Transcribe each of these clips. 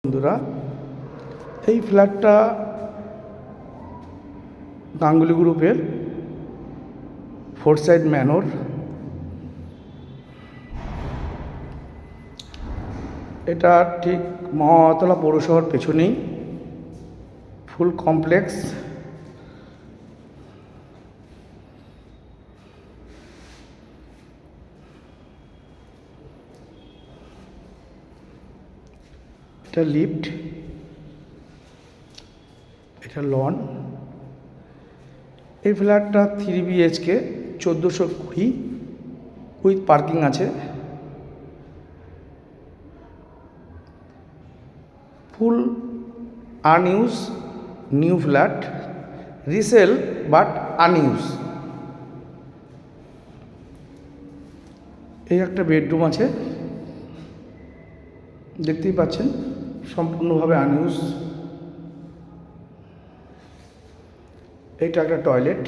বন্ধুরা, এই ফ্ল্যাটটা গাঙ্গুলি গ্রুপের ফোরসাইড ম্যানর। এটা ঠিক মহাতলা পৌরসভার পেছনেই, ফুল কমপ্লেক্স। এটা লিফট, এটা লন। এই ফ্ল্যাটটা 3 BHK 1420 উইথ পার্কিং আছে। Full unused new flat, resale but unused. এই একটা বেডরুম আছে, দেখতেই পাচ্ছেন, সম্পূর্ণভাবে আনইউজ। এইটা একটা টয়লেট।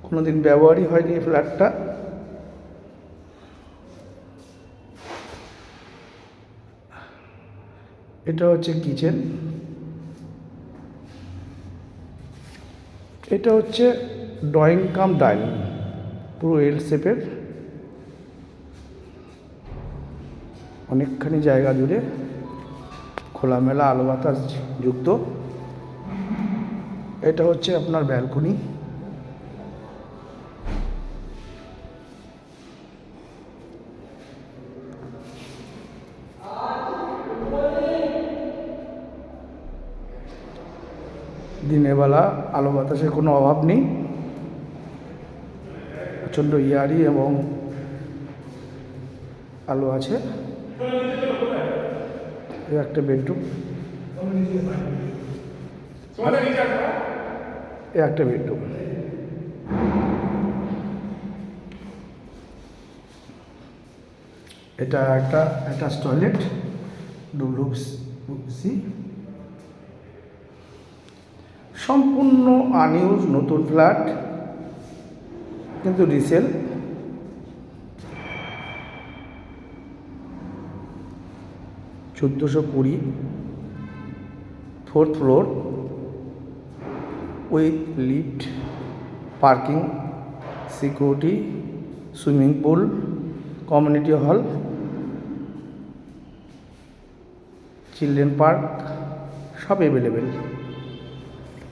কোনোদিন ব্যবহারই হয়নি এই ফ্ল্যাটটা। এটা হচ্ছে কিচেন। এটা হচ্ছে ড্রয়িং কাম ডাইনিং, পুরো এল শেপের, অনেকখানি জায়গা জুড়ে খোলামেলা আলো বাতাস যুক্ত। এটা হচ্ছে আপনার ব্যালকনি। দিনের বেলা আলো বাতাসের কোনো অভাব নেই, প্রচণ্ড ইয়ারি এবং আলো আছে। একটা বেডরুম, একটা বেডরুম। এটা একটা অ্যাটাচ টয়লেট, WC। সম্পূর্ণ আনইউজ নতুন ফ্ল্যাট, কিন্তু resale. $1420, 4th floor, with lift, parking, security, swimming pool, community hall, children park, সব অ্যাভেলেবেল।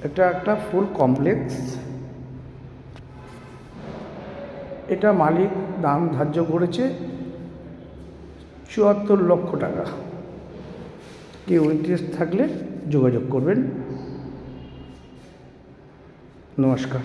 এটা একটা ফুল কমপ্লেক্স। এটা মালিক দাম ধার্য করেছে 74 লক্ষ টাকা। কেউ ইন্টারেস্ট থাকলে যোগাযোগ করবেন। নমস্কার।